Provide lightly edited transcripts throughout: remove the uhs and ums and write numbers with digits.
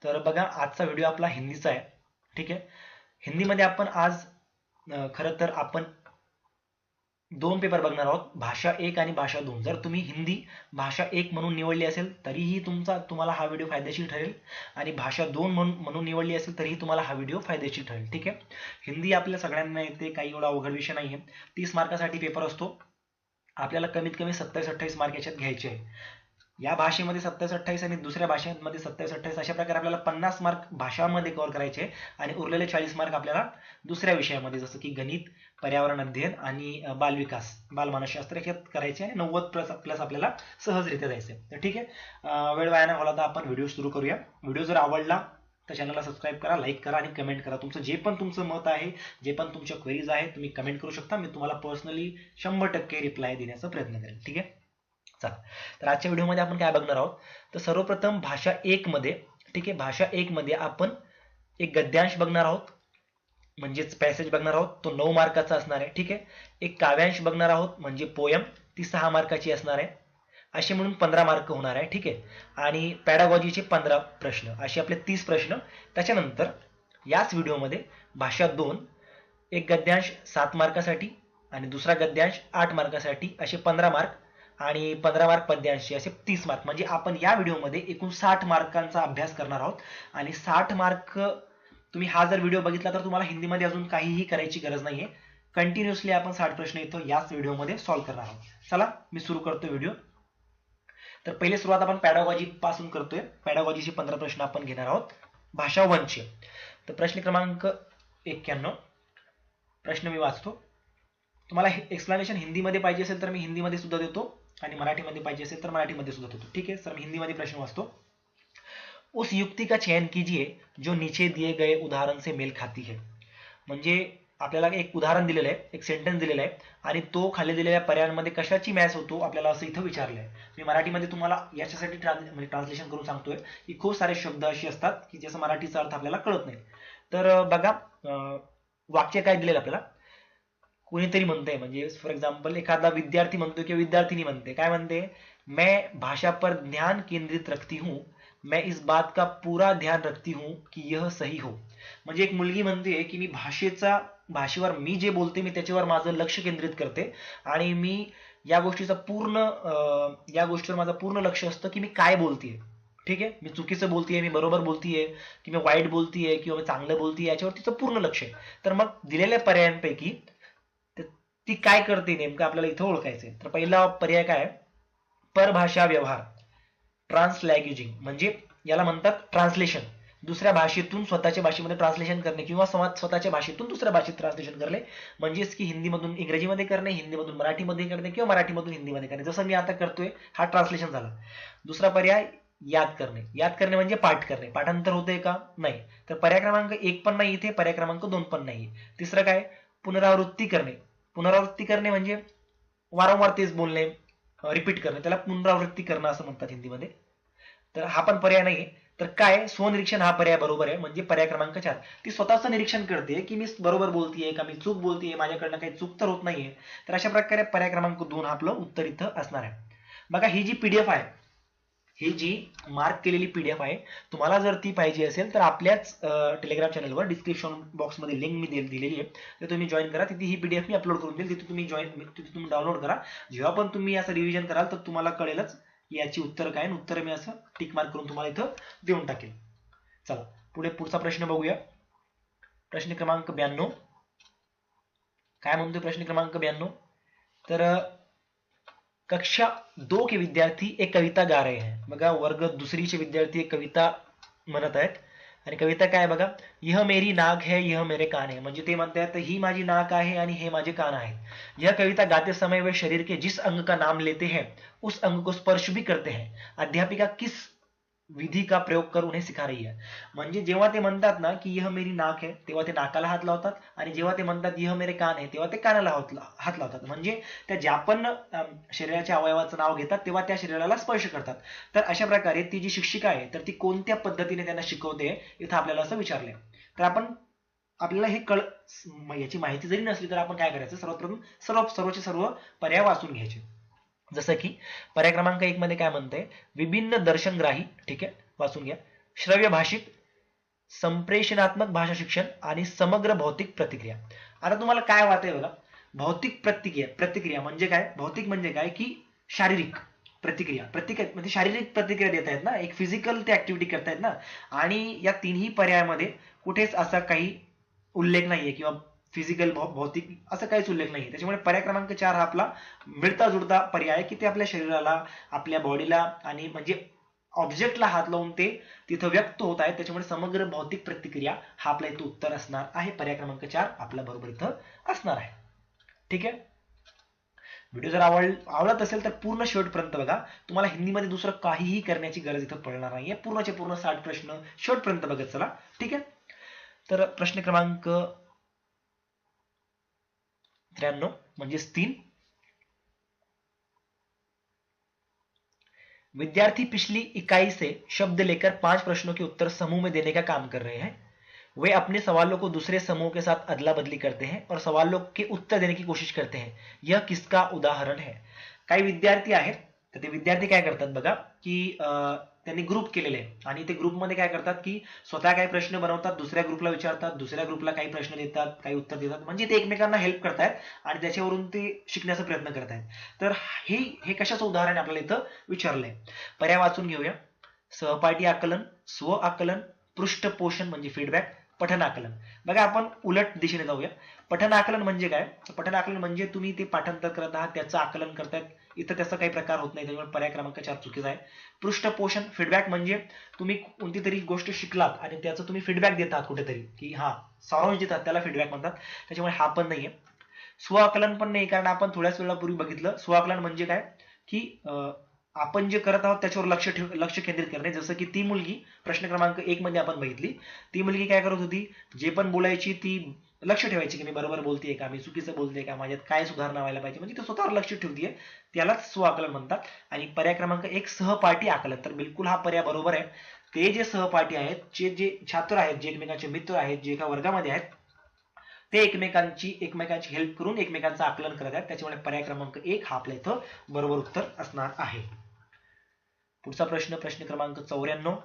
तर बघा आजचा व्हिडिओ आपला हिंदीचा आहे. ठीक आहे. हिंदीमध्ये आपण आज खरं तर आपण दोन पेपर बघणार आहोत, भाषा 1 आणि भाषा 2. जर तुम्ही हिंदी भाषा 1 म्हणून निवडली असेल तरीही तुम्हाला हा व्हिडिओ फायदेशीर ठरेल आणि भाषा 2 म्हणून निवडली असेल तरीही तुम्हाला हा व्हिडिओ फायदेशीर ठरेल. ठीक आहे. हिंदी आपल्या सगळ्यांना येते, काही एवढा अवघड विषय नाही आहे. 30 मार्कासाठी पेपर असतो. आपल्याला कमीत कमी 27-28 मार्क याच्यात घ्यायचे आहे. या भाषेमध्ये 27-28 आणि दुसऱ्या भाषेमध्ये 27-28 अशा प्रकारे आपल्याला 50 मार्क भाषामध्ये कव्हर करायचे आणि उरलेले 40 मार्क आपल्याला दुसऱ्या विषयामध्ये जसं की गणित, पर्यावरण अध्ययन आणि बालविकास, बालमानसशास्त्र याच्यात करायचे आणि 90 प्लस आपल्याला सहजरित्या जायचे. तर ठीक आहे. वेळ वाया न घालवता आपण व्हिडिओ सुरू करूया. व्हिडिओ जर आवडला तर चॅनलला सबस्क्राईब करा, लाईक करा आणि कमेंट करा. तुमचं मत आहे, जे पण तुमच्या क्वेरीज आहे तुम्ही कमेंट करू शकता. मी तुम्हाला पर्सनली 100% रिप्लाय देण्याचा प्रयत्न करेन. ठीक आहे. चला, तर आजच्या व्हिडिओमध्ये आपण काय बघणार आहोत, तर सर्वप्रथम भाषा 1 मध्ये, ठीक आहे, भाषा 1 मध्ये आपण एक गद्यांश बघणार आहोत, म्हणजेच पॅसेज बघणार आहोत. तो 9 मार्काचा असणार आहे. ठीक आहे. एक काव्यांश बघणार आहोत म्हणजे पोयम, ती 6 मार्काची असणार आहे. असे म्हणून 15 मार्क होणार आहे. ठीक आहे. आणि पॅडागॉजीचे 15 प्रश्न, असे आपले 30 प्रश्न. त्याच्यानंतर याच व्हिडिओमध्ये भाषा 2, एक गद्यांश 7 मार्कासाठी आणि दुसरा गद्यांश 8 मार्कासाठी, असे 15 मार्क आणि 15 मार्क पद्यांशी, असे 30 मार्क. म्हणजे आपण या व्हिडिओमध्ये एकूण 60 मार्कांचा अभ्यास करणार आहोत. आणि 60 मार्क तुम्ही हा जर व्हिडिओ बघितला तर तुम्हाला हिंदीमध्ये अजून काहीही करायची गरज नाहीये. कंटिन्युअसली आपण 60 प्रश्न इथं याच व्हिडिओमध्ये सॉल्व्ह करणार आहोत. चला, मी सुरू करतो व्हिडिओ. तर पहिले सुरुवात आपण पॅडागॉजी पासून करतोय. पॅडागॉजीचे 15 प्रश्न आपण घेणार आहोत भाषा 1 चे. तर प्रश्न क्रमांक 91, प्रश्न मी वाचतो. तुम्हाला एक्सप्लेनेशन हिंदीमध्ये पाहिजे असेल तर मी हिंदीमध्ये सुद्धा देतो आणि मराठीमध्ये पाहिजे असेल तर मराठीमध्ये सुद्धा देतो. ठीक आहे. सर मी हिंदीमध्ये प्रश्न वाचतो. उस युक्ति का चयन कीजिए जो नीचे दिए गए उदाहरण से मेल खाती है. म्हणजे आपल्याला एक उदाहरण दिलेलं आहे, एक सेंटेन्स दिलेला आहे आणि तो खाली दिलेल्या पर्यायांमध्ये कशाची मॅच होतो आपल्याला असं इथं विचारलंय. मी मराठीमध्ये तुम्हाला याच्यासाठी ट्रान्सलेशन करून सांगतोय की खूप सारे शब्द असे असतात की ज्याचा मराठीचा अर्थ आपल्याला कळत नाही. तर बघा, वाक्य काय दिलेलं आपल्याला, कोणीतरी म्हणते, म्हणजे फॉर एक्झाम्पल एखादा विद्यार्थी म्हणतो किंवा विद्यार्थिनी म्हणते, काय म्हणते, मैं भाषा पर ध्यान केंद्रित रखती हूँ, मैं इस बात का पूरा ध्यान रखती हूँ कि यह सही हो. म्हणजे एक मुलगी म्हणते की मी भाषेवर मी जे बोलते मी त्याच्यावर माझं लक्ष केंद्रित करते आणि मी या गोष्टीवर माझं पूर्ण लक्ष असतं की मी काय बोलतेय. ठीक आहे. मी चुकीचं बोलतेय, मी बरोबर बोलतेय, की मी वाईट बोलतेय किंवा मी चांगलं बोलतेय, याच्यावर तिचं पूर्ण लक्ष आहे. तर मग दिलेल्या पर्यायांपैकी ती काय करते नेमकं आपल्याला इथं ओळखायचंय. तर पहिला पर्याय काय आहे, परभाषा व्यवहार, ट्रान्सलॅंग्वेजिंग, म्हणजे याला म्हणतात ट्रान्सलेशन. दुसऱ्या भाषेतून स्वतःच्या भाषेमध्ये ट्रान्सलेशन करणे किंवा स्वतःच्या भाषेतून दुसऱ्या भाषेत ट्रान्सलेशन करणे, म्हणजेच की हिंदीमधून इंग्रजीमध्ये करणे, हिंदीमधून मराठीमध्ये करणे किंवा मराठीमधून हिंदीमध्ये करणे, जसं मी आता करतोय, हा ट्रान्सलेशन झाला. दुसरा पर्याय याद करणे. याद करणे म्हणजे पाठ करणे. पाठांतर होतंय का? नाही. तर पर्याय क्रमांक 1 पण नाही इथे, पर्याय क्रमांक 2 पण नाही. तिसरं काय, पुनरावृत्ती करणे. पुनरावृत्ती करणे म्हणजे वारंवार तेच बोलणे, रिपीट करणे, त्याला पुनरावृत्ती करणं असं म्हणतात हिंदीमध्ये. तर हा पण पर्याय नाहीये. तर काय, स्वनिरीक्षण हा पर्याय बरोबर आहे, म्हणजे पर्याय क्रमांक 4. ती स्वतःचं निरीक्षण करते की मी बरोबर बोलतेय का, मी चूक बोलतेय, माझ्याकडनं काही चूक तर होत नाहीये. तर अशा प्रकारे पर्याय क्रमांक 2 हा आपलं उत्तर इथं असणार आहे. बघा, ही जी पीडीएफ आहे, ही जी मार्क केलेली पीडीएफ आहे, तुम्हाला जर ती पाहिजे असेल तर आपल्याच टेलिग्राम चॅनलवर डिस्क्रिप्शन बॉक्समध्ये लिंक मी दिलेली आहे, तर तुम्ही जॉईन करा. तिथे ही पीडीएफ मी अपलोड करून देईल, तिथे तुम्ही डाउनलोड करा. जेव्हा पण तुम्ही असं रिव्हिजन कराल तर तुम्हाला कळेलच याची उत्तर काय, उत्तर मी असं टिक मार्क करून तुम्हाला इथं देऊन टाकेल. चला, पुढचा प्रश्न बघूया. प्रश्न क्रमांक 92 काय म्हणतोय, प्रश्न क्रमांक 92, तर कक्षा 2 के विद्यार्थी एक कविता गा रहे हैं. बघा, वर्ग दुसरीचे विद्यार्थी एक कविता म्हणत आहेत आणि कविता काय बघा, यह मेरी नाक है यह मेरे कान है. म्हणजे ते म्हणतात ही माझी नाक आहे आणि हे माझे कान आहेत. यह कविता गाते समय वे शरीर के जिस अंग का नाम लेते हैं उस अंग को स्पर्श भी करते हैं. अध्यापिका किस विधी का प्रयोग कर उन्हें सिखा रही है. म्हणजे जेव्हा ते म्हणतात ना की यह मेरी नाक है, तेव्हा ते नाकाला हात लावतात आणि जेव्हा ते म्हणतात यह मेरे कान है, तेव्हा ते कानाला हात लावतात. म्हणजे त्या ज्या पण शरीराच्या अवयवाचं नाव घेतात तेव्हा त्या शरीराला स्पर्श करतात. तर अशा प्रकारे ती जी शिक्षिका आहे तर ती कोणत्या पद्धतीने त्यांना शिकवते इथं आपल्याला असं विचारलंय. तर आपल्याला हे याची माहिती जरी नसली तर आपण काय करायचं, सर्वप्रथम सर्वचे सर्व पर्याय वाचून घ्यायचे. जसं की पर्याय क्रमांक 1 मध्ये काय म्हणतंय, विभिन्न दर्शनग्राही, ठीक आहे, वाचून घ्या, श्रव्य भाषिक, संप्रेषणात्मक भाषा शिक्षण आणि समग्र भौतिक प्रतिक्रिया. आता तुम्हाला काय वाटतंय बघा, भौतिक प्रतिक्रिया म्हणजे काय, भौतिक म्हणजे काय की शारीरिक प्रतिक्रिया म्हणजे शारीरिक प्रतिक्रिया देत आहेत ना, एक फिजिकल ते ऍक्टिव्हिटी करतायत ना. आणि या तिन्ही पर्यायामध्ये कुठेच असा काही उल्लेख नाहीये किंवा फिजिकल भौतिक असं काहीच उल्लेख नाहीये. त्याच्यामुळे पर्याय क्रमांक 4 हा आपला मिळता जुळता पर्याय आहे की ते आपल्या शरीराला, आपल्या बॉडीला आणि म्हणजे ऑब्जेक्टला हात लावून ते तिथं व्यक्त होत आहेत. त्याच्यामुळे समग्र भौतिक प्रतिक्रिया हा आपला इथं उत्तर असणार आहे. पर्याय क्रमांक 4 आपला बरोबर इथं असणार आहे. ठीक आहे. व्हिडिओ जर आवडत असेल तर पूर्ण शेवटपर्यंत बघा. तुम्हाला हिंदीमध्ये दुसरं काहीही करण्याची गरज इथं पडणार नाहीये. पूर्णचे पूर्ण 60 प्रश्न शेवटपर्यंत बघत चला. ठीक आहे. तर प्रश्न क्रमांक 93 म्हणजेच 3. विद्यार्थी पिछली इकाई से शब्द लेकर 5 प्रश्नों के उत्तर समूह में देने का काम कर रहे हैं. वे अपने सवालों को दूसरे समूह के साथ अदला बदली करते हैं और सवालों के उत्तर देने की कोशिश करते हैं. यह किसका उदाहरण है. काही विद्यार्थी आहेत, तर ते विद्यार्थी काय करतात बघा की त्यांनी ग्रुप केलेले आहे आणि ते ग्रुपमध्ये काय करतात की स्वतः काही प्रश्न बनवतात, दुसऱ्या ग्रुपला विचारतात, दुसऱ्या ग्रुपला काही प्रश्न देतात, काही उत्तर देतात, म्हणजे ते एकमेकांना हेल्प करतायत आणि त्याच्यावरून ते शिकण्याचा प्रयत्न करतायत. तर हे कशाचं उदाहरण आपल्याला इथं विचारलंय. पर्याय वाचून घेऊया. सहपाठी आकलन, स्व आकलन, पृष्ठपोषण म्हणजे फीडबॅक, पठन आकलन. बघा आपण उलट दिशेने जाऊया. पठन आकलन म्हणजे काय, पठन आकलन म्हणजे तुम्ही ते पाठांतर करत आहात, त्याचं आकलन करतायत. इथं त्याचा काही प्रकार होत नाही, त्यामुळे पर्याय क्रमांक 4 चुकीचा आहे. पृष्ठपोषण फीडबॅक म्हणजे तुम्ही कोणती तरी गोष्ट शिकलात आणि त्याचं तुम्ही फीडबॅक देतात कुठेतरी की हा सारांश देतात, त्याला फीडबॅक म्हणतात. त्याच्यामुळे हा पण नाहीये. स्वआकलन पण नाही, कारण आपण थोड्याच वेळापूर्वी बघितलं. स्वआकलन म्हणजे काय की आपण जे करत आहोत त्याच्यावर लक्ष केंद्रित करणे. जसं की ती मुलगी प्रश्न क्रमांक 1 मध्ये आपण बघितली, ती मुलगी काय करत होती, जे पण बोलायची ती लक्ष ठेवायची की मी बरोबर बोलतेय का, मी चुकीचं बोलतेय का, माझ्यात काय सुधारणा व्हायला पाहिजे, म्हणजे ती स्वतःवर लक्ष ठेवतीये, त्यालाच स्वआकलन म्हणतात. आणि पर्याय क्रमांक 1 सहपाठी आकलन, तर बिलकुल हा पर्याय बरोबर आहे. ते जे सहपाठी आहेत, जे छात्र आहेत, जे एकमेकांचे मित्र आहेत, जे एका वर्गामध्ये आहेत, ते एकमेकांची हेल्प करून एकमेकांचं आकलन करत आहेत. त्याच्यामुळे पर्याय क्रमांक 1 हा आपल्या इथं बरोबर उत्तर असणार आहे. पुढचा प्रश्न, प्रश्न क्रमांक 94.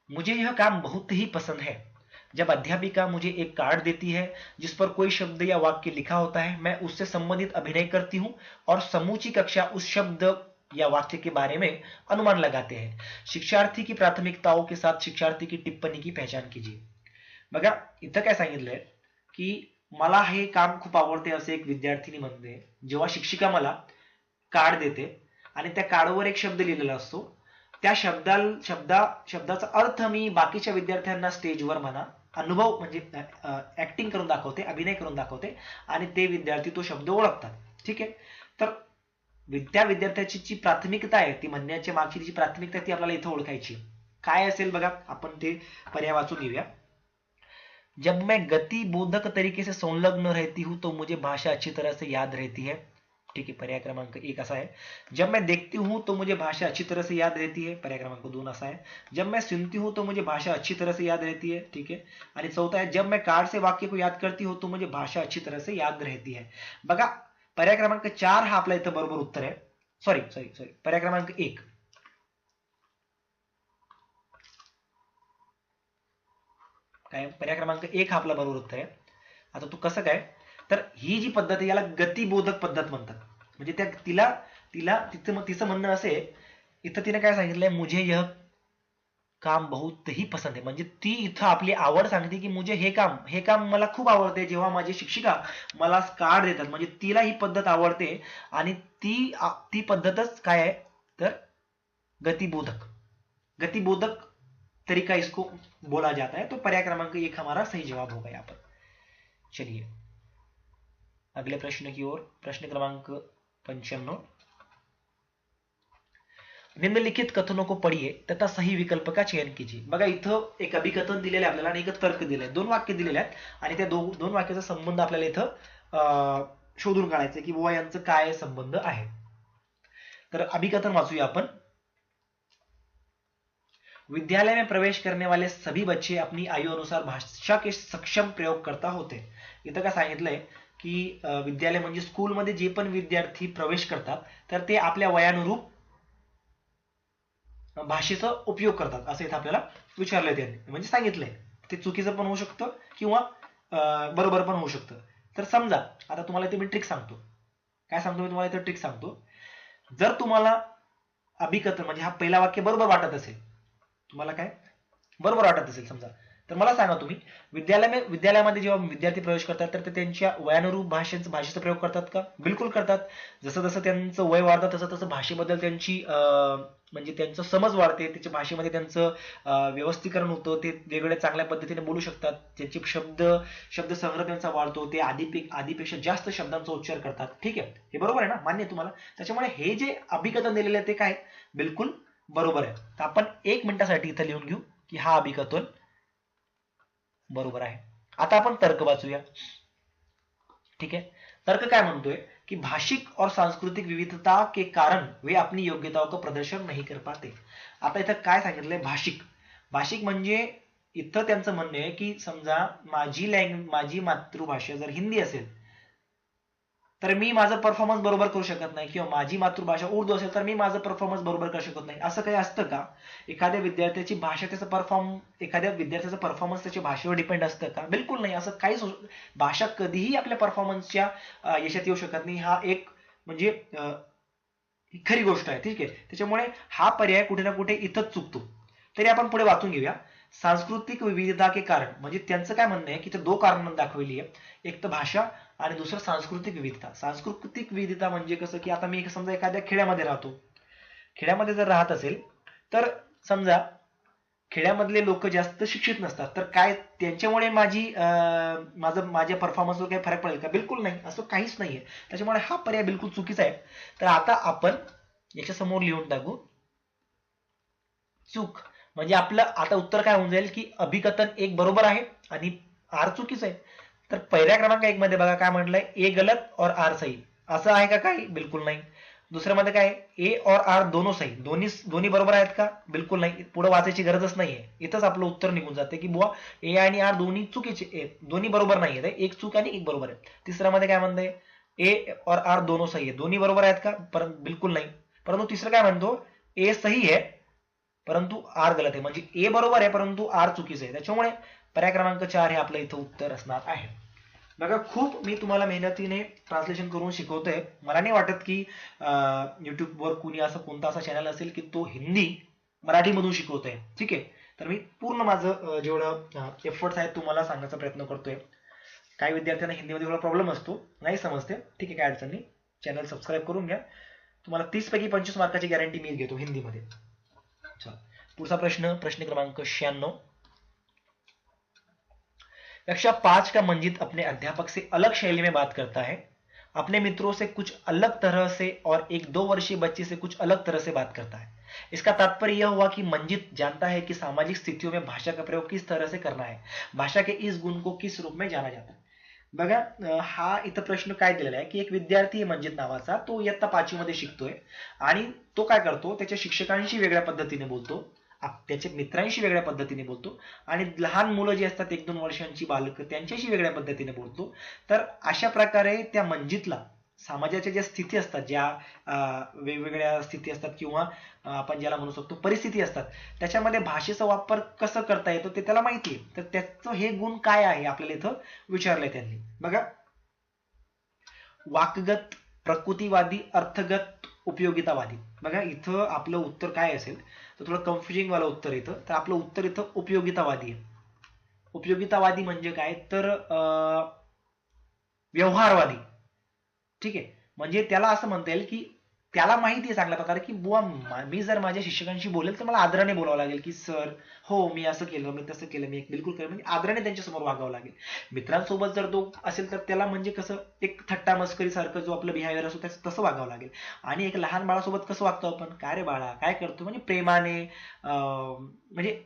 मुझे यह काम बहुत ही पसंद है. जब अध्यापिका मुझे एक कार्ड देती है जिस पर कोई शब्द या वाक्य लिखा होता है, मैं उससे संबंधित अभिनय करती हूं और समूची कक्षा उस शब्द या वाक्य के बारे में अनुमान लगाते हैं. शिक्षार्थी की प्राथमिकताओं के साथ शिक्षार्थी की टिप्पणी की पहचान कीजिए. बघा इथं काय सांगितलंय की मला हे काम खूप आवडते असे एक विद्यार्थिनी म्हणते. जेव्हा शिक्षिका मला कार्ड देते आणि त्या कार्डवर एक शब्द लिहिलेला असतो, त्या शब्दाचा अर्थ मी बाकीच्या विद्यार्थ्यांना स्टेजवर म्हणा अनुभव म्हणजे ऍक्टिंग करून दाखवते, अभिनय करून दाखवते आणि ते विद्यार्थी तो शब्द ओळखतात. ठीक आहे. तर त्या विद्यार्थ्याची जी प्राथमिकता आहे, ती म्हणण्याच्या मागची जी प्राथमिकता ती आपल्याला इथं ओळखायची. काय असेल बघा, आपण ते पर्याय वाचून घेऊया. जब मैं गतिबोधक तरीके से संलग्न रहती हूं तो मुझे भाषा अच्छी तरह से याद रहती है. ठीक है. पर्याय क्रमांक 1 असा आहे. जब मैं देखती हूं तो मुझे भाषा अच्छी तरह से याद रहती है. पर्याय क्रमांक 2 असा आहे. जब मैं सुनती हूं तो मुझे भाषा अच्छी तरह से याद रहती है. ठीक है. आणि चौथा आहे, जब मैं कार्ड से वाक्य को याद करती हूं तो मुझे भाषा अच्छी तरह से याद रहती है. बघा पर्याय क्रमांक 4 हा आपला इथं बरोबर उत्तर आहे. सॉरी पर्याय क्रमांक 1. काय पर्याय क्रमांक 1 हा आपला बरोबर उत्तर आहे. आता तू कसं काय, तर ही जी पद्धत आहे याला गतिबोधक पद्धत म्हणतात. म्हणजे तिचं म्हणणं असे, इथं तिने काय सांगितलंय, मुझे यह काम बहुत ही पसंद है. म्हणजे ती इथं आपली आवड सांगते की मुझे हे काम मला खूप आवडते. जेव्हा माझी शिक्षिका मला कार्ड देतात, म्हणजे तिला ही पद्धत आवडते आणि ती पद्धतच काय आहे तर गतिबोधक तरीका इसको बोला जाता है. तो पर्याय क्रमांक 1 हमारा सही जवाब होगा यहाँ पर. चलिए अगले प्रश्न की ओर. प्रश्न क्रमांक 95. निम्नलिखित कथनों को पढ़िए तथा सही विकल्प का चयन कीजिए. बघा इथं एक अभिकथन दिलेलं आहे आपल्याला आणि एक तर्क दिलंय. 2 वाक्य दिलेले आहेत आणि त्या दोन वाक्याचा संबंध आपल्याला इथं शोधून काढायचं की बुवा यांचं काय संबंध आहे. तर अभिकथन वाचूया आपण. विद्यालय में प्रवेश करने वाले सभी बच्चे अपनी आयु अनुसार भाषा के सक्षम प्रयोगकर्ता होते. इथं काय सांगितलंय की विद्यालय म्हणजे स्कूलमध्ये जे पण विद्यार्थी प्रवेश करतात तर ते आपल्या वयानुरूप भाषेचा उपयोग करतात असं इथं आपल्याला विचारलंय त्यांनी, म्हणजे सांगितलंय. ते चुकीचं पण होऊ शकतं किंवा बरोबर पण होऊ शकतं. तर समजा आता तुम्हाला इथे मी ट्रिक सांगतो. काय सांगतो मी तुम्हाला इथं ट्रिक सांगतो. जर तुम्हाला अभिकथन म्हणजे हा पहिला वाक्य बरोबर वाटत असेल, तुम्हाला काय बरोबर वाटत असेल समजा, तर मला सांगा तुम्ही विद्यालयामध्ये जेव्हा विद्यार्थी प्रवेश करतात तर ते त्यांच्या वयानुरूप भाषेचा प्रयोग करतात का? बिलकुल करतात. जसं जसं त्यांचं वय वाढतं तसं तसं भाषेबद्दल त्यांची म्हणजे त्यांचं समज वाढते, त्याच्या भाषेमध्ये त्यांचं व्यवस्थीकरण होतं, ते वेगवेगळ्या चांगल्या पद्धतीने बोलू शकतात, त्यांचे शब्दसंग्रह त्यांचा वाढतो, ते आधीपेक्षा जास्त शब्दांचा उच्चार करतात. ठीक आहे, हे बरोबर आहे ना, मान्य आहे तुम्हाला? त्याच्यामुळे हे जे अभिकथन दिलेलं आहे ते काय बिलकुल बरोबर आहे. तर आपण 1 मिनिटासाठी इथं लिहून घेऊ की हा अभिकथन बरोबर आहे. आता आपण तर्क वाचूया. ठीक है, तर्क क्या म्हणतोय कि भाषिक और सांस्कृतिक विविधता के कारण वे अपनी योग्यताओं का प्रदर्शन नहीं कर पाते. आता इथं काय सांगितलंय? भाषिक. भाषिक म्हणजे इथं त्यांचं म्हणणं आहे की समजा माझी मातृभाषा जर हिंदी असेल तर मी माझं परफॉर्मन्स बरोबर करू शकत नाही, किंवा माझी मातृभाषा उर्दू असेल तर मी माझं परफॉर्मन्स बरोबर करू शकत नाही. असं काही असतं का? एखाद्या विद्यार्थ्याची भाषा एखाद्या विद्यार्थ्याचं परफॉर्मन्स त्याच्या भाषेवर डिपेंड असतं का? बिलकुल नाही. असं काहीच भाषा कधीही आपल्या परफॉर्मन्सच्या यशात येऊ शकत नाही. हा एक म्हणजे खरी गोष्ट आहे. ठीक आहे, त्याच्यामुळे हा पर्याय कुठे ना कुठे इथंच चुकतो. तरी आपण पुढे वाचून घेऊया. सांस्कृतिक विविधता के कारण, म्हणजे त्यांचं काय म्हणणं आहे की ते 2 कारण दाखवली आहे. एक तर भाषा आणि दुसरं सांस्कृतिक विविधता. सांस्कृतिक विविधता म्हणजे कसं की आता मी समजा एखाद्या खेड्यामध्ये राहतो. खेड्यामध्ये जर राहत असेल तर समजा खेड्यामधले लोक जास्त शिक्षित नसतात, तर काय त्यांच्यामुळे माझ्या परफॉर्मन्सवर काही फरक पडेल का? बिलकुल नाही. असं काहीच नाहीये. त्याच्यामुळे हा पर्याय बिलकुल चुकीचा आहे. तर आता आपण याच्या समोर लिहून टाकू चूक. म्हणजे आपलं आता उत्तर काय होऊन जाईल की अभिकथन 1 बरोबर आहे आणि आर चुकीचं आहे. तर पहिल्या क्रमांक 1 मध्ये बघा काय म्हटलंय, ए गलत और आर सही. असं आहे का काही? बिलकुल नाही. दुसऱ्यामध्ये काय, ए और आर दोनों सही. दोन्ही बरोबर आहेत का? बिलकुल नाही. पुढे वाचायची गरजच नाहीये. इथंच आपलं उत्तर निघून जाते की बुवा ए आणि आर दोन्ही चुकीचे, दोन्ही बरोबर नाहीये. एक चूक आणि एक बरोबर आहे. तिसऱ्यामध्ये काय म्हणतंय, ए और आर दोनों सही आहे. दोन्ही बरोबर आहेत का? बिलकुल नाही. परंतु तिसरं काय म्हणतो, ए सही आहे परंतु आर गलत आहे. म्हणजे ए बरोबर आहे परंतु आर चुकीचं आहे. त्याच्यामुळे पर्याय क्रमांक 4 हे आपलं इथं उत्तर असणार आहे. बघा, खूप मी तुम्हाला मेहनतीने ट्रान्सलेशन करून शिकवतोय. मला नाही वाटत की युट्यूबवर कुणी असं कोणता असा चॅनल असेल की तो हिंदी मराठीमधून शिकवतोय. ठीक आहे, तर मी पूर्ण माझं जेवढं एफर्ट्स आहेत तुम्हाला सांगण्याचा प्रयत्न करतोय. काही विद्यार्थ्यांना हिंदीमध्ये थोडा प्रॉब्लेम असतो, नाही समजते. ठीक आहे, काय अडचण नाही. चॅनल सबस्क्राईब करून घ्या. तुम्हाला 30 पैकी 25 मार्काची गॅरंटी मी घेतो हिंदीमध्ये. चला, पुढचा प्रश्न क्रमांक 96. कक्षा 5 का मंजित अपने अध्यापक से अलग शैली में बात करता है, अपने मित्रों से कुछ अलग तरह से और एक 2 वर्षीय बच्चे से कुछ अलग तरह से बात करता है. इसका तात्पर्य यह हुआ कि मंजित जानता है कि सामाजिक स्थितियों में भाषा का प्रयोग किस तरह से करना है. भाषा के इस गुण को किस रूप में जाना जाता है. बघा, हा इथं प्रश्न काय दिलेला आहे की एक विद्यार्थी आहे मंजित नावाचा, तो इयत्ता 5वी मध्ये शिकतोय आणि तो काय करतो, त्याच्या शिक्षकांशी वेगळ्या पद्धतीने बोलतो, त्याच्या मित्रांशी वेगळ्या पद्धतीने बोलतो आणि लहान मुलं जी असतात 1-2 वर्षांची बालकं त्यांच्याशी वेगळ्या पद्धतीने बोलतो. तर अशा प्रकारे त्या मंजितला समाजाच्या ज्या स्थिती असतात, ज्या वेगवेगळ्या स्थिती असतात किंवा आपण ज्याला म्हणू शकतो परिस्थिती असतात, त्याच्यामध्ये भाषेचा वापर कसं करता येतो ते त्याला माहिती आहे. तर त्याचं हे गुण काय आहे आपल्याला इथं विचारलंय त्यांनी. बघा, वाकगत, प्रकृतीवादी, अर्थगत, उपयोगितावादी. बघा, इथं आपलं उत्तर काय असेल तर थोडं कन्फ्युजिंग वाला उत्तर येतं. तर आपलं उत्तर इथं उपयोगितावादी आहे. उपयोगितावादी म्हणजे काय तर व्यवहारवादी. ठीक आहे, म्हणजे त्याला असं म्हणता येईल की त्याला माहिती आहे चांगल्या प्रकारे की बुवा मी जर माझ्या शिक्षकांशी बोलेल तर मला आदराने बोलावं लागेल की सर हो मी असं केलं, मी तसं केलं, मी बिलकुल केलं, म्हणजे आदराने त्यांच्यासमोर वागावं लागेल. मित्रांसोबत जर तो असेल तर त्याला म्हणजे कसं एक थट्टा मस्करी सारखं जो आपलं बिहेवियर असतो तसं वागावं लागेल. आणि एक लहान बाळासोबत कसं वागतो आपण, काय रे बाळा काय करतो, म्हणजे प्रेमाने म्हणजे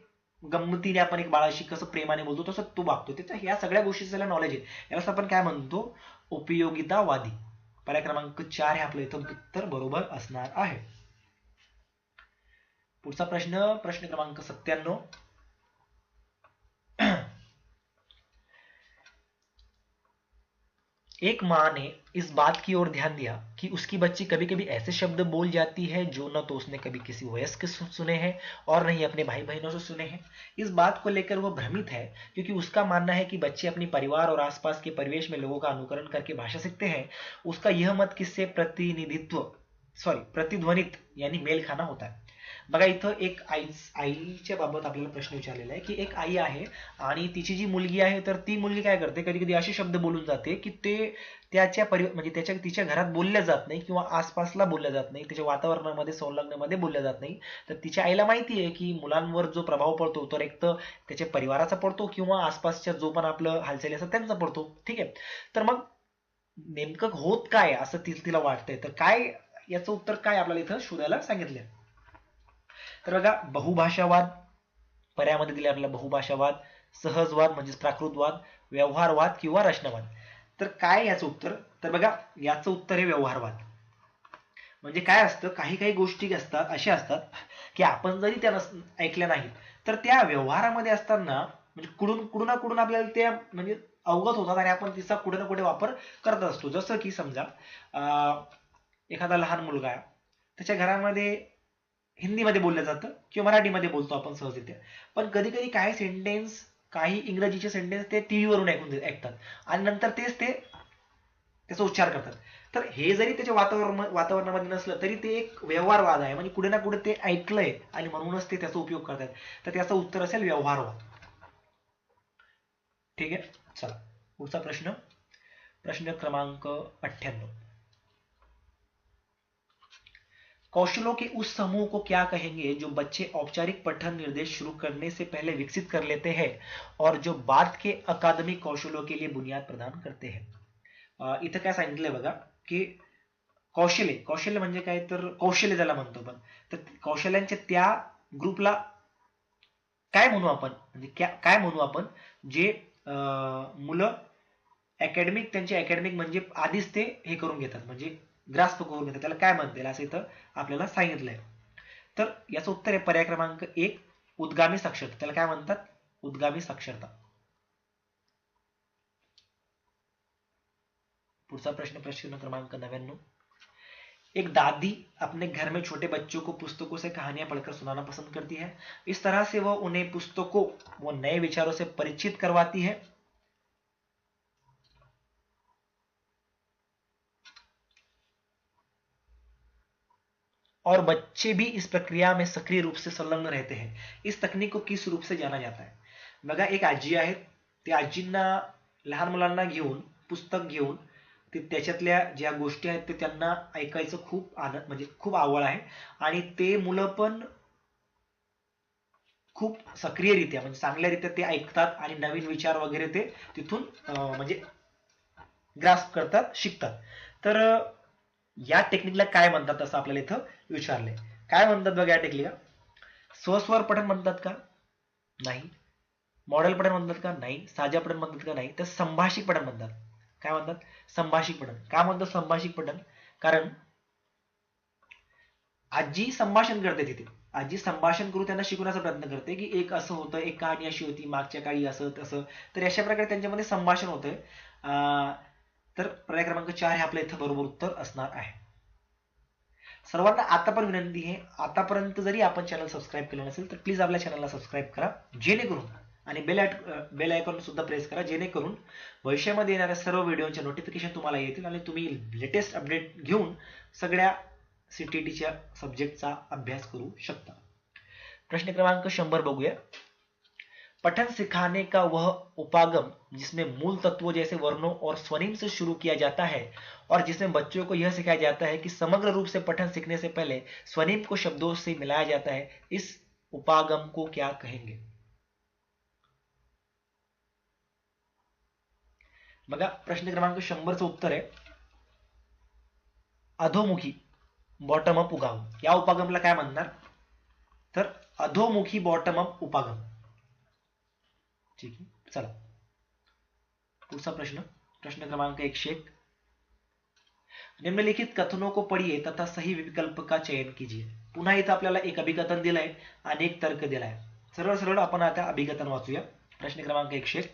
गंमतीने आपण एक बाळाशी कसं प्रेमाने बोलतो तसं तो वागतो. त्याच्या ह्या सगळ्या गोष्टी त्याला नॉलेज आहे. याला आपण काय म्हणतो, उपयोगितावादी. पर्याय क्रमांक 4 हे आपलं इथं उत्तर बरोबर असणार आहे. पुढचा प्रश्न क्रमांक 97. एक माँ ने इस बात की ओर ध्यान दिया कि उसकी बच्ची कभी कभी ऐसे शब्द बोल जाती है जो न तो उसने कभी किसी वयस्क से सुने हैं और न ही अपने भाई बहनों से सुने हैं। इस बात को लेकर वह भ्रमित है, क्योंकि उसका मानना है कि बच्चे अपने परिवार और आसपास के परिवेश में लोगों का अनुकरण करके भाषा सीखते हैं। उसका यह मत किससे प्रतिध्वनित यानी मेल खाना होता है। बघा इथं एक आईच्या बाबत आपल्याला प्रश्न विचारलेला आहे की एक आई आहे आणि तिची जी मुलगी आहे तर ती मुलगी काय करते, कधी कधी असे शब्द बोलून जाते की ते त्याच्या म्हणजे तिच्या घरात बोलल्या जात नाही किंवा आसपासला बोलल्या जात नाही, त्याच्या वातावरणामध्ये संलग्नामध्ये बोलल्या जात नाही। तर तिच्या आईला माहिती आहे की मुलांवर जो प्रभाव पडतो तो एक तर त्याच्या परिवाराचा पडतो किंवा आसपासच्या जो पण आपलं हालचाली असतात त्यांचा पडतो, ठीक आहे। तर मग नेमकं होत काय असं तिला वाटतंय, तर काय याचं उत्तर काय आपल्याला इथं शोधायला सांगितलंय। तर बघा बहुभाषावाद पर्यायामध्ये दिले आपल्याला बहुभाषावाद, सहजवाद म्हणजेच प्राकृतवाद, व्यवहारवाद किंवा रचनावाद। तर काय याचं उत्तर, तर बघा याचं उत्तर आहे व्यवहारवाद। म्हणजे काय असतं, काही काही गोष्टी असतात अशा असतात की आपण जरी त्या ऐकल्या नाहीत तर त्या व्यवहारामध्ये असताना म्हणजे कुठून ना कुठून आपल्याला त्या म्हणजे अवगत होतात आणि आपण तिचा कुठे ना कुठे वापर करत असतो। जसं की समजा एखादा लहान मुलगा आहे, त्याच्या घरामध्ये हिंदीमध्ये बोललं जातं किंवा मराठीमध्ये बोलतो आपण सहजरित्या, पण कधी कधी काही सेंटेन्स काही इंग्रजीचे सेंटेन्स ते टीव्ही वरून ऐकतात आणि नंतर तेच ते त्याचा उच्चार करतात। तर हे जरी त्याच्या वातावरणामध्ये नसलं तरी ते एक व्यवहारवाद आहे, म्हणजे कुठे ना कुठे ते ऐकलंय आणि म्हणूनच ते त्याचा उपयोग करतात। तर त्याचं उत्तर असेल व्यवहारवाद, ठीक आहे। चला पुढचा प्रश्न, प्रश्न क्रमांक 98। कौशलों के उस समूह को क्या कहेंगे जो बच्चे औपचारिक पठन निर्देश शुरू करने से पहले विकसित कर लेते हैं और जो बाद के अकादमिक कौशलों के लिए बुनियाद प्रदान करते हैं। इथं काय सांगितलंय बघा की कौशल्य म्हणजे काय, तर कौशल्य ज्याला म्हणतो आपण, तर कौशल्यांच्या त्या ग्रुपला काय म्हणू आपण, म्हणजे काय म्हणू आपण जे मुलं त्यांचे अकॅडमिक म्हणजे आधीच ते हे करून घेतात, म्हणजे ग्रास्प करून घेतात, त्याला काय म्हणता येईल असं इथं आपल्याला सांगितलंय। तर याचं उत्तर आहे पर्याय क्रमांक 1 उद्गामी साक्षरता। त्याला काय म्हणतात, उद्गामी साक्षरता। पुढचा प्रश्न, प्रश्न क्रमांक 99। एक दादी अपने घर में छोटे बच्चों को पुस्तकों से कहानियां पढ़कर सुनाना पसंद करती है। इस तरह से वह उन्हें पुस्तकों व नए विचारों से परिचित करवाती है। और बच्चे भी इस प्रक्रिया में सक्रिय रूप से संलग्न रहते हैं। इस तकनीक को किस रूप से जाना जाता है। बघा एक आजी आहेत, त्या आजींना लहान मुलांना घेऊन पुस्तक घेऊन त्याच्यातल्या ज्या गोष्टी आहेत ते त्यांना ऐकायचं खूप आनंद म्हणजे खूप आवड आहे आणि ते मुलं पण खूप सक्रियरित्या म्हणजे चांगल्यारित्या ते ऐकतात आणि नवीन विचार वगैरे ते तिथून म्हणजे ग्रास्प करतात, शिकतात। तर या टेक्निकला काय म्हणतात असं आपल्याला इथं विचारलंय। काय म्हणतात बघा या टेक्निकला, स्वस्वर पठण म्हणतात का, नाही। मॉडेल पठण म्हणतात का, नाही। साजा पठण म्हणतात का, नाही। तर संभाषिक पठण म्हणतात। काय म्हणतात, संभाषिक पठण। का म्हणतात संभाषिक पठण, कारण आजी संभाषण करते तिथे, आजी संभाषण करून त्यांना शिकवण्याचा प्रयत्न करते की एक असं होतं, एक कहाणी अशी होती मागच्या काळी असं तसं, तर अशा प्रकारे त्यांच्यामध्ये संभाषण होतंय। तर पर्याय क्रमांक 4 हे आपल्या इथं बरोबर उत्तर असणार आहे। सर्वांना आता पण विनंती आहे, आतापर्यंत जरी आपण चॅनल सबस्क्राईब केलं नसेल तर प्लीज आपल्या चॅनलला सबस्क्राईब करा, जेणेकरून आणि बेल आयकॉन सुद्धा प्रेस करा, जेणेकरून भविष्यामध्ये येणाऱ्या सर्व व्हिडिओचे नोटिफिकेशन तुम्हाला येतील आणि तुम्ही लेटेस्ट अपडेट घेऊन सगळ्या सीटीईटीच्या सब्जेक्टचा अभ्यास करू शकता। प्रश्न क्रमांक 100 बघूया। पठन सिखाने का वह उपागम जिसमें मूल तत्वों जैसे वर्णों और स्वनिम से शुरू किया जाता है और जिसमें बच्चों को यह सिखाया जाता है कि समग्र रूप से पठन सीखने से पहले स्वनिम को शब्दों से मिलाया जाता है, इस उपागम को क्या कहेंगे। बघा प्रश्न क्रमांक 100 चं उत्तर आहे अधोमुखी, बॉटम अप उगम। या उपागमला काय म्हणणार, तर अधोमुखी बॉटम अप उपागम, ठीक है। चला पुढचा प्रश्न, प्रश्न क्रमांक 101। निम्नलिखित कथनों को पढ़िए तथा सही विकल्प का चयन कीजिए। पुन्हा इथं आपल्याला एक अभिकथन दिलंय आणि एक तर्क दिलाय। सरळ सरळ आपण आता अभिकथन वाचूया। प्रश्न क्रमांक 101।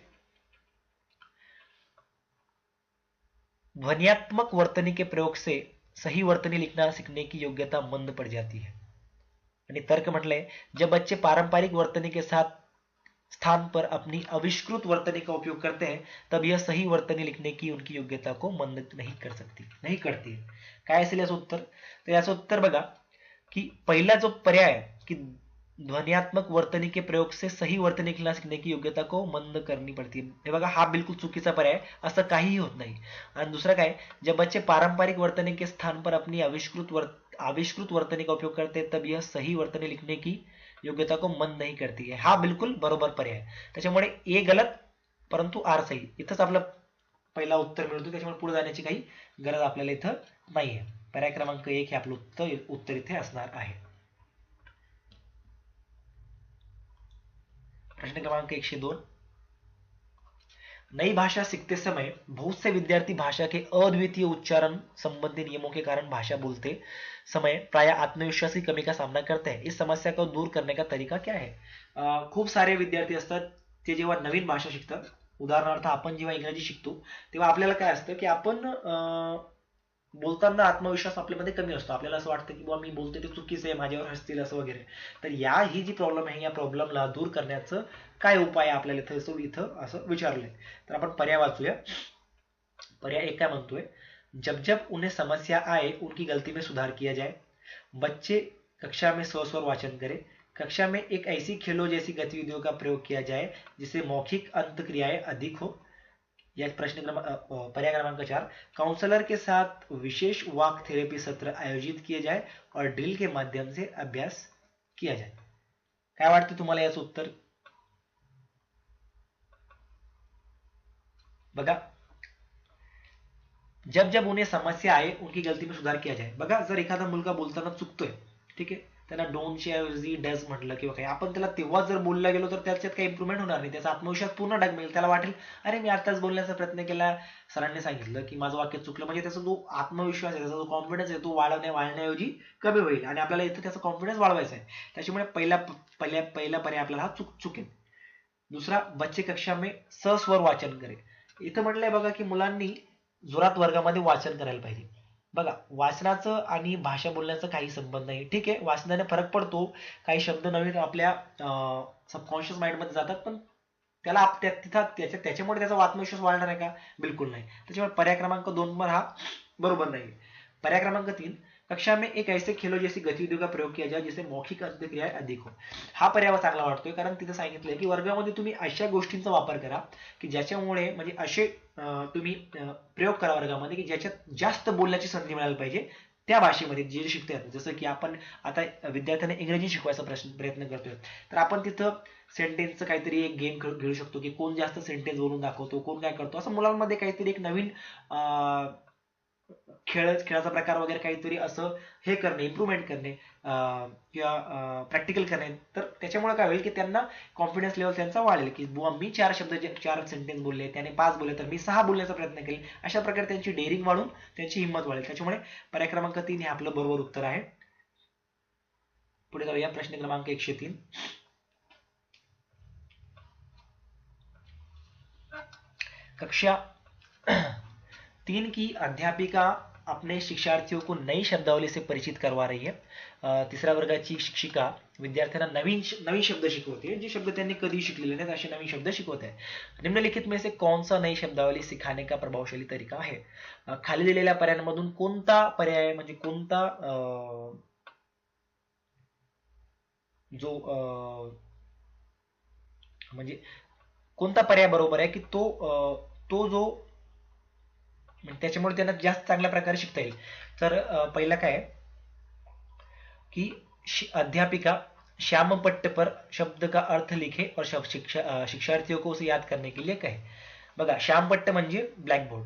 ध्वन्यात्मक वर्तनी के प्रयोग से सही वर्तनी लिखना सीखने की योग्यता मंद पड़ जाती है। आणि तर्क म्हटलंय, जब बच्चे पारंपरिक वर्तनी के साथ स्थान पर अपनी आविष्कृत वर्तनी का उपयोग करते हैं तब यह सही वर्तनी लिखने की उनकी योग्यता को मंद नहीं कर सकती, नहीं करती है। काय असेल याचं उत्तर? तर याचं उत्तर बघा की पहिला जो पर्याय आहे की ध्वन्यात्मक वर्तनी के प्रयोग से सही वर्तनी लिखना सीखने की योग्यता को मंद करनी पड़ती है, हे बघा हा बिलकुल चुकीचा पर्याय, असं काहीही होत नाही। आणि दुसरा काय, जब बच्चे पारंपरिक वर्तनी के स्थान पर अपनी आविष्कृत वर्तनी का उपयोग करते तब यह सही वर्तनी लिखने की योग्यता को मंद नहीं करती है, हा बिलकुल बरोबर पर्याय। त्याच्यामुळे ए गलत परंतु आर सही, इथंच आपलं पहिला उत्तर मिळतो, त्याच्यामुळे पुढे जाण्याची काही गरज आपल्याला इथं नाहीये। पर्याय क्रमांक 1 हे आपलं उत्तर इथे असणार आहे। प्रश्न क्रमांक 102, नई भाषा सीखते समय बहुत से विद्यार्थी भाषा के अद्वितीय उच्चारण संबंधी नियमों के कारण भाषा बोलते समय प्राय आत्मविश्वास की कमी का सामना करते हैं। इस समस्या को दूर करने का तरीका क्या है? खूप सारे विद्यार्थी असतात ते जेव्हा नवीन भाषा शिकतात, उदाहरणार्थ आपण जेव्हा इंग्रजी शिकतो तेव्हा आपल्याला काय असतं की आपण बोलताना आत्मविश्वास आपल्यामध्ये कमी असतो, आपल्याला असं वाटतं की बाबा मी बोलतोय ते चुकीचं आहे, माझ्यावर हसतील असं वगैरे। तर ही जी प्रॉब्लेम आहे या प्रॉब्लेमला दूर करण्याचं काय उपाय आहे आपल्याला इथं असं विचारलंय। तर आपण पर्याय वाचूया। पर्याय 1 काय म्हणतोय, जब जब उन्हें समस्या आए उनकी गलती में सुधार किया जाए, बच्चे कक्षा में स्वस्वर वाचन करें, कक्षा में एक ऐसी खेलों जैसी गतिविधियों का प्रयोग किया जाए जिससे मौखिक अंतक्रियाएं अधिक हो। या प्रश्न पर्याय क्रमांक 4, काउंसलर के साथ विशेष वाक थेरेपी सत्र आयोजित किए जाए और ड्रिल के माध्यम से अभ्यास किया जाए। काय वाटतं तुम्हाला याचं उत्तर? बघा, जब जब उन्हें समस्या आए उनकी गलती में सुधार किया जाए। बघा, जर एखादा मुलगा बोलताना चुकतोय, ठीक आहे, त्यांना डोंटच्या ऐवजी डज म्हटलं किंवा काही, आपण त्याला तेव्हा जर बोलला गेलो तर त्याच्यात काही इम्प्रूव्हमेंट होणार नाही, त्याचा आत्मविश्वास पूर्ण डगमेल, त्याला वाटेल अरे मी आताच बोलण्याचा प्रयत्न केला, सरांनी सांगितलं की माझं वाक्य चुकलं, म्हणजे त्याचा जो आत्मविश्वास आहे, त्याचा जो कॉन्फिडन्स आहे तो वाढण्याऐवजी कमी होईल आणि आपल्याला इथं त्याचा कॉन्फिडन्स वाढवायचा आहे। त्याच्यामुळे पहिला पर्याय आपल्याला हा चुकेल। दुसरा, बच्चे कक्षा में सस्वर वाचन करे, इथं म्हटलंय बघा की मुलांनी जोरात वर्गामध्ये वाचन करायला पाहिजे। बघा, वाचनाचं आणि भाषा बोलण्याचं काही संबंध नाही, ठीक आहे, वाचनाने फरक पडतो, काही शब्द नवीन आपल्या सबकॉन्शियस माइंड मध्ये जातात, पण त्याला त्याच्यामुळे त्याचा आत्मविश्वास वाढणार आहे का? बिलकुल नाही। त्याच्यामुळे पर्याय क्रमांक 2 हा बरोबर नाही। पर्याय क्रमांक 3, कक्षा में एक ऐसे खेलो जैसी गतिविधियों का प्रयोग किया जाए जिससे मौखिक अंतक्रिया अधिक हो, हा पर्याय चांगला वाटतोय, कारण तिथे सांगितलंय की वर्गामध्ये तुम्ही अशा गोष्टींचा वापर करा की ज्याच्यामुळे म्हणजे असे तुम्ही प्रयोग करा वर्गामध्ये की ज्याच्यात जास्त बोलण्याची संधी मिळायला पाहिजे त्या भाषेमध्ये जे शिकता येतं। जसं की आपण आता विद्यार्थ्यांना इंग्रजी शिकवायचा प्रयत्न करतोय, तर आपण तिथं सेंटेन्सचं काहीतरी एक गेम खेळू शकतो की कोण जास्त सेंटेन्स बोलून दाखवतो, कोण काय करतो, असं मुलांमध्ये काहीतरी एक नवीन खेळाचा प्रकार वगैरे काहीतरी असं हे करणे, इम्प्रूव्हमेंट करणे किंवा प्रॅक्टिकल करणे, तर त्याच्यामुळे काय होईल की त्यांना कॉन्फिडन्स लेवल त्यांचा वाढेल की बुवा मी 4 सेंटेन्स बोलले, त्याने 5 बोलले तर मी 6 बोलण्याचा प्रयत्न केला, अशा प्रकारे त्यांची डेअरिंग वाढून त्यांची हिंमत वाढेल। त्याच्यामुळे पर्याय क्रमांक 3 हे आपलं बरोबर उत्तर आहे। पुढे जाऊया, प्रश्न क्रमांक 103, कक्षा 3 की अध्यापिका अपने शिक्षार्थियों को नई शब्दावली से परिचित करवा रही है। तिसऱ्या वर्गाची शिक्षिका विद्यार्थ्यांना नवीन शब्द शिकवते, जे शब्द त्यांनी कधी शिकलेले नाहीत असे नवीन शब्द शिकवत आहे। निम्नलिखित में से कौन सा नई शब्दावली सिखाने का प्रभावशाली तरीका है? खाली दिलेल्या पर्यायांमधून कोणता पर्याय म्हणजे कोणता जो म्हणजे कोणता पर्याय बरोबर आहे की तो जो त्याच्यामुळे त्यांना जास्त चांगल्या प्रकारे शिकता येईल। तर पहिला काय कि अध्यापिका श्याम पट्ट पर शब्द का अर्थ लिखे और शिक्षार्थियों को उसे याद करने के लिए कहे। बघा, श्याम पट्ट म्हणजे ब्लॅकबोर्ड,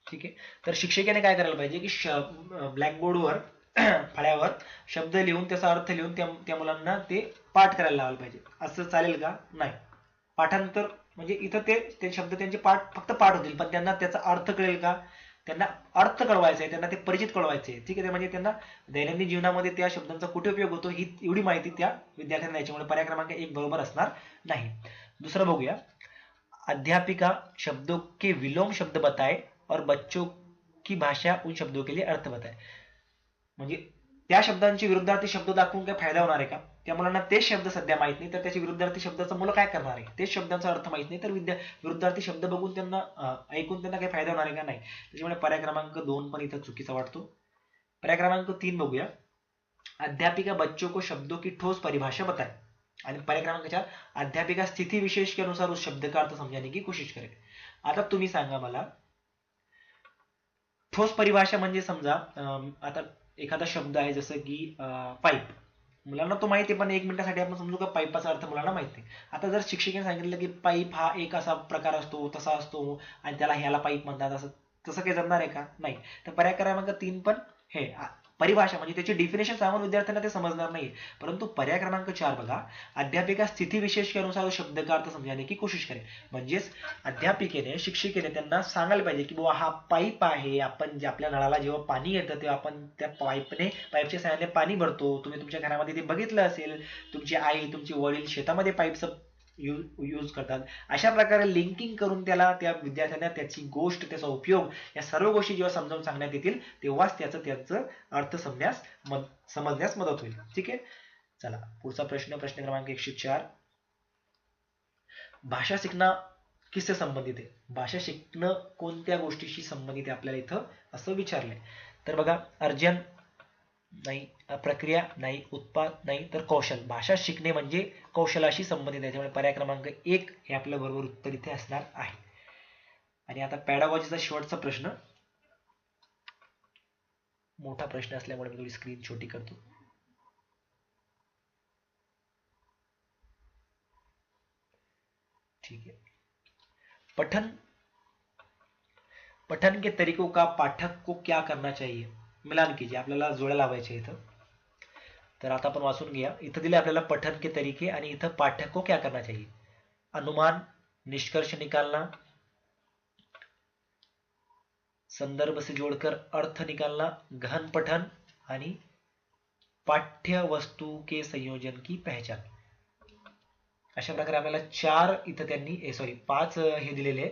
ठीक आहे, तर शिक्षकाने काय करायला पाहिजे की ब्लॅकबोर्डवर फळ्यावर शब्द लिहून त्याचा अर्थ लिहून त्या मुलांना ते पाठ करायला लावायला पाहिजे। असं चालेल का? नाही, पाठांतर म्हणजे इथं ते शब्द त्यांचे फक्त पाठ होतील, पण त्यांना त्याचा अर्थ कळेल का? त्यांना अर्थ कळवायचा आहे, त्यांना ते परिचित कळवायचे आहे, ठीक आहे, म्हणजे त्यांना दैनंदिन जीवनामध्ये त्या शब्दांचा कुठे उपयोग होतो ही एवढी माहिती त्या विद्यार्थ्यांना, याच्यामुळे पर्याय क्रमांक 1 बरोबर असणार नाही। दूसरा बघूया, अध्यापिका शब्दों के विलोम शब्द बताए और बच्चों की भाषा उन शब्दों के लिए अर्थ बताए. म्हणजे त्या शब्दांची विरुद्धार्थी शब्द दाखवून काय फायदा होणार आहे का? त्या मुलांना तेच शब्द सध्या माहित नाही तर त्याच्या विरुद्धार्थी शब्दाचा मुलं काय करणार आहे? तेच शब्दांचा अर्थ माहित नाही तर विरुद्धार्थी शब्द बघून त्यांना ऐकून त्यांना काही फायदा होणार आहे का? नाही. त्याच्यामुळे पर्याय क्रमांक 2 पण इथं चुकीचा वाटतो. पर्याय क्रमांक 3 बघूया, अध्यापिका बच्चों को शब्दों की ठोस परिभाषा बताए. आणि पर्याय क्रमांक 4, अध्यापिका स्थिति विशेष के अनुसार उस शब्द का अर्थ समझाने की कोशिश करे. आता तुम्ही सांगा मला, ठोस परिभाषा म्हणजे समजा आता एखादा शब्द आहे जसं की पाईप, मुलांना तो माहिती आहे पण 1 मिनिटासाठी आपण समजू का पाईपाचा अर्थ मुलांना माहिती आहे. आता जर शिक्षकाने सांगितलं की पाईप हा एक असा प्रकार असतो, तसा असतो आणि त्याला ह्याला पाईप म्हणतात, असं तसं काही जमणार आहे का? नाही. तर पर्याय क्रमांक 3 पण हे परिभाषा म्हणजे त्याची डिफिनेशन सांगून विद्यार्थ्यांना ते समजणार नाही. परंतु पर्याय क्रमांक 4 बघा, अध्यापिका स्थिती विशेष के अनुसार शब्द का अर्थ समजाने की कोशिश करे. म्हणजेच अध्यापिकेने शिक्षिकेने त्यांना सांगायला पाहिजे की बाबा हा पाईप आहे, आपण जे आपल्या नळाला जेव्हा पाणी येतं तेव्हा आपण त्या पाईपच्या साहाय्याने पाणी भरतो. तुम्ही तुमच्या घरामध्ये ते बघितलं असेल, तुमची आई तुमचे वडील शेतामध्ये पाईपचं यूज करतात. अशा प्रकारे लिंकिंग करून त्याला त्या विद्यार्थ्यांना त्याची गोष्ट त्याचा उपयोग या सर्व गोष्टी जेव्हा समजावून सांगण्यात येतील तेव्हाच त्याचं अर्थ समजण्यास मदत होईल. ठीक आहे. चला पुढचा प्रश्न क्रमांक 104, भाषा सीखना किससे संबंधित आहे? भाषा शिकणं कोणत्या गोष्टीशी संबंधित आहे आपल्याला इथं असं विचारलंय. तर बघा, अर्जन नाही, प्रक्रिया नाही, उत्पाद नाही, तर कौशल. भाषा शिकणे म्हणजे कौशलाशी संबंधित आहे. त्यामुळे पर्याय क्रमांक 1 हे आपलं बरोबर उत्तर इथे असणार आहे. आणि आता पॅडागॉजीचा शेवटचा प्रश्न, मोठा प्रश्न असल्यामुळे मी थोडी स्क्रीन छोटी करतो. ठीक है. पठन के तरीकों का पाठक को क्या करना चाहिए? मिलान कीजिए. आपल्याला जोड्या लावायच्या इथं. तर आता आपण वाचून घ्या. इथं दिले आपल्याला पठन के तरीके आणि इथं पाठक को क्या करना चाहिए. अनुमान, निष्कर्ष निकालना, संदर्भ से जोड़कर अर्थ निकालना, गहन पठन आणि पाठ्य वस्तू के संयोजन की पहचान. अशा प्रकारे आपल्याला 4 इथं त्यांनी 5 हे दिलेले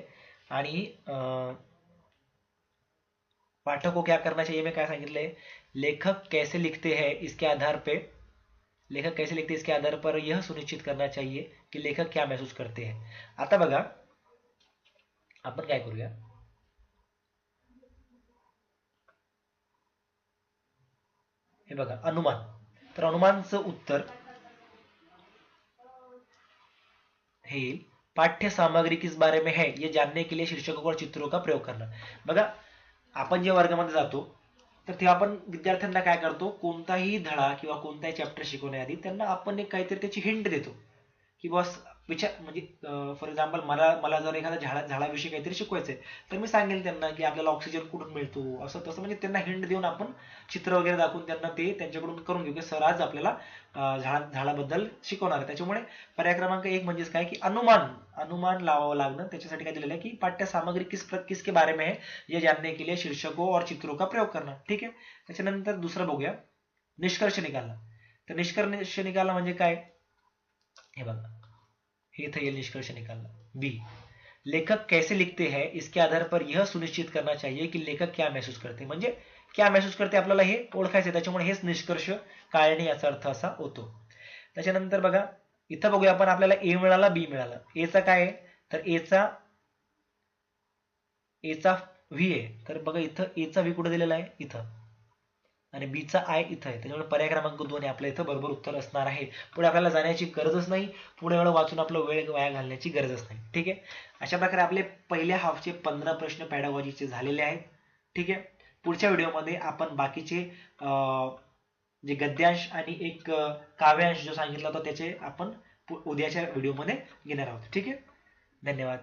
आणि पाठक को क्या करना चाहिए मैं काय सांगितलंय, लेखक कैसे लिखते हैं इसके आधार पर यह सुनिश्चित करना चाहिए कि लेखक क्या महसूस करते हैं. आता बघा आपण काय करूया, हे बघा अनुमान. तर अनुमानचं उत्तर हे पाठ्य सामग्री किस बारे में है ये जानने के लिए शीर्षकों और चित्रों का प्रयोग करना. बघा आपण जे वर्गामध्ये जातो तर तेव्हा आपण विद्यार्थ्यांना काय करतो, कोणताही धडा किंवा कोणताही चॅप्टर शिकवण्याआधी त्यांना आपण एक काहीतरी त्याची हिंट देतो की बस विचार, म्हणजे फॉर एक्झाम्पल मला जर एखाद्या झाडाविषयी काहीतरी शिकवायचंय तर मी सांगेल त्यांना की आपल्याला ऑक्सिजन कुठून मिळतो, असं तसं, म्हणजे त्यांना हिंट देऊन आपण चित्र वगैरे दाखवून त्यांना ते त्यांच्याकडून करून घेऊ की सर आज आपल्याला झाडाबद्दल शिकवणार आहे. त्याच्यामुळे पर्याय क्रमांक 1 म्हणजेच काय की अनुमान लावावं लागणं. त्याच्यासाठी काय दिलेलं आहे की पाठ्य सामग्री किसके बारे में है ये जानने के लिए शीर्षकों और चित्रों का प्रयोग करना. ठीक आहे. त्याच्यानंतर दुसरं बघूया, निष्कर्ष निकालना. तर निष्कर्ष निकालना म्हणजे काय, हे बघा हे इथं येईल निष्कर्ष निकालना. बी, लेखक कैसे लिखते हैं इसके आधार पर यह सुनिश्चित करना चाहिए कि लेखक क्या महसूस करते. म्हणजे क्या महसूस करते आपल्याला हे ओळखायचं, त्याच्यामुळे हेच निष्कर्ष काढणे याचा अर्थ असा होतो. त्याच्यानंतर बघा इथं बघूया आपण, आपल्याला ए मिळाला, बी मिळाला. एचा काय आहे तर एचा व्ही आहे. तर बघा इथं एचा व्ही कुठे दिलेला आहे, इथं, आणि बीचा आय इथं आहे. त्याच्यामुळे पर्याय क्रमांक 2 हे आपल्या इथं बरोबर उत्तर असणार आहे. पुढे आपल्याला जाण्याची गरजच नाही, पुढे एवढं वाचून आपलं वेळ वाया घालण्याची गरजच नाही. ठीक आहे. अशा प्रकारे आपले पहिल्या हाफचे 15 प्रश्न पॅडागॉजीचे झालेले आहेत. ठीक आहे. पुढच्या व्हिडिओमध्ये आपण बाकीचे जे गद्यांश आणि एक काव्यांश जो सांगितला होता त्याचे आपण उद्याच्या व्हिडिओमध्ये घेणार आहोत. ठीक आहे. धन्यवाद.